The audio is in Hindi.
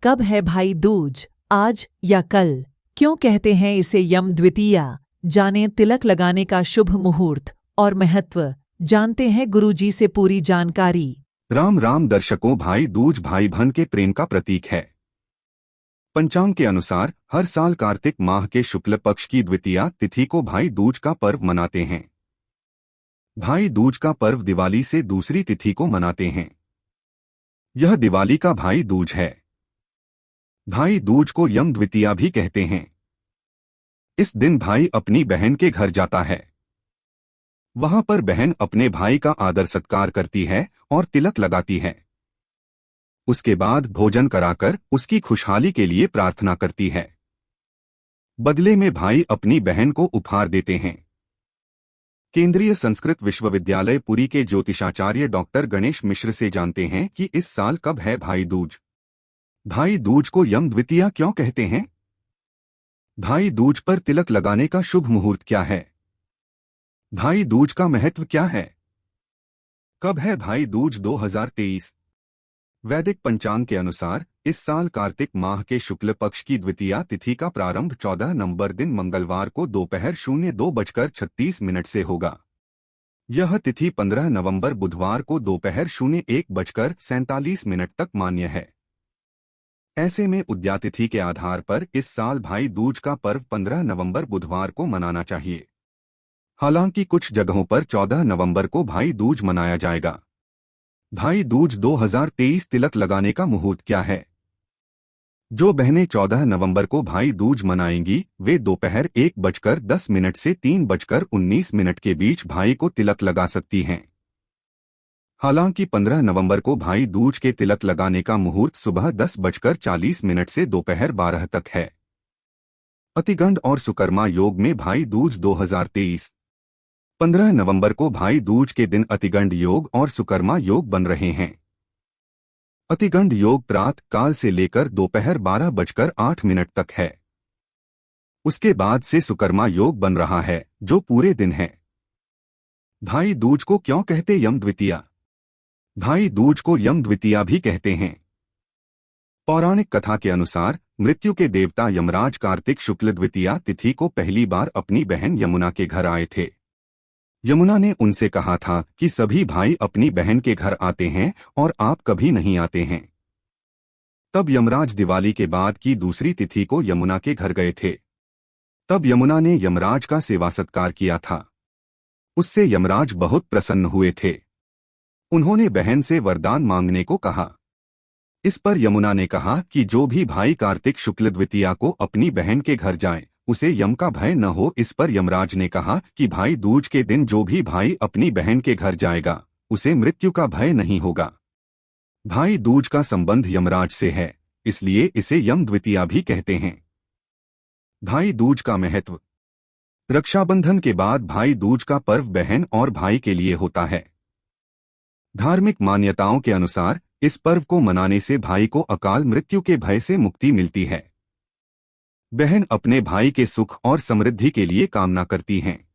कब है भाई दूज, आज या कल? क्यों कहते हैं इसे यम द्वितीया? जानें तिलक लगाने का शुभ मुहूर्त और महत्व। जानते हैं गुरुजी से पूरी जानकारी। राम राम दर्शकों, भाई दूज भाई बहन के प्रेम का प्रतीक है। पंचांग के अनुसार हर साल कार्तिक माह के शुक्ल पक्ष की द्वितीया तिथि को भाई दूज का पर्व मनाते हैं। भाई दूज का पर्व दिवाली से दूसरी तिथि को मनाते हैं। यह दिवाली का भाई दूज है। भाई दूज को यम द्वितीया भी कहते हैं। इस दिन भाई अपनी बहन के घर जाता है। वहां पर बहन अपने भाई का आदर सत्कार करती है और तिलक लगाती है। उसके बाद भोजन कराकर उसकी खुशहाली के लिए प्रार्थना करती है। बदले में भाई अपनी बहन को उपहार देते हैं। केंद्रीय संस्कृत विश्वविद्यालय पुरी के ज्योतिषाचार्य डॉक्टर गणेश मिश्र से जानते हैं कि इस साल कब है भाई दूज। भाई दूज को यम द्वितीया क्यों कहते हैं? भाई दूज पर तिलक लगाने का शुभ मुहूर्त क्या है? भाई दूज का महत्व क्या है? कब है भाई दूज 2023? वैदिक पंचांग के अनुसार इस साल कार्तिक माह के शुक्ल पक्ष की द्वितीया तिथि का प्रारंभ 14 नवंबर दिन मंगलवार को दोपहर 02:36 से होगा। यह तिथि 15 नवंबर बुधवार को दोपहर 01:47 तक मान्य है। ऐसे में उदया तिथि के आधार पर इस साल भाई दूज का पर्व 15 नवंबर बुधवार को मनाना चाहिए। हालांकि कुछ जगहों पर 14 नवंबर को भाई दूज मनाया जाएगा। भाई दूज 2023 तिलक लगाने का मुहूर्त क्या है? जो बहनें 14 नवंबर को भाई दूज मनाएंगी वे दोपहर 1:10 से 3:19 के बीच भाई को तिलक लगा सकती हैं। हालांकि 15 नवंबर को भाई दूज के तिलक लगाने का मुहूर्त सुबह 10:40 से दोपहर 12 तक है। अतिगंड और सुकर्मा योग में भाई दूज 2023 15 नवंबर को भाई दूज के दिन अतिगंड योग और सुकर्मा योग बन रहे हैं। अतिगंड योग प्रातः काल से लेकर दोपहर 12:08 तक है। उसके बाद से सुकर्मा योग बन रहा है जो पूरे दिन है। भाई दूज को क्यों कहते यम द्वितीया? भाई दूज को यम द्वितीया भी कहते हैं। पौराणिक कथा के अनुसार मृत्यु के देवता यमराज कार्तिक शुक्ल द्वितीया तिथि को पहली बार अपनी बहन यमुना के घर आए थे। यमुना ने उनसे कहा था कि सभी भाई अपनी बहन के घर आते हैं और आप कभी नहीं आते हैं। तब यमराज दिवाली के बाद की दूसरी तिथि को यमुना के घर गए थे। तब यमुना ने यमराज का सेवा सत्कार किया था। उससे यमराज बहुत प्रसन्न हुए थे। उन्होंने बहन से वरदान मांगने को कहा। इस पर यमुना ने कहा कि जो भी भाई कार्तिक शुक्ल द्वितीया को अपनी बहन के घर जाए उसे यम का भय न हो। इस पर यमराज ने कहा कि भाई दूज के दिन जो भी भाई अपनी बहन के घर जाएगा उसे मृत्यु का भय नहीं होगा। भाई दूज का संबंध यमराज से है, इसलिए इसे यम द्वितीया भी कहते हैं। भाई दूज का महत्व। रक्षाबंधन के बाद भाई दूज का पर्व बहन और भाई के लिए होता है। धार्मिक मान्यताओं के अनुसार इस पर्व को मनाने से भाई को अकाल मृत्यु के भय से मुक्ति मिलती है। बहन अपने भाई के सुख और समृद्धि के लिए कामना करती हैं।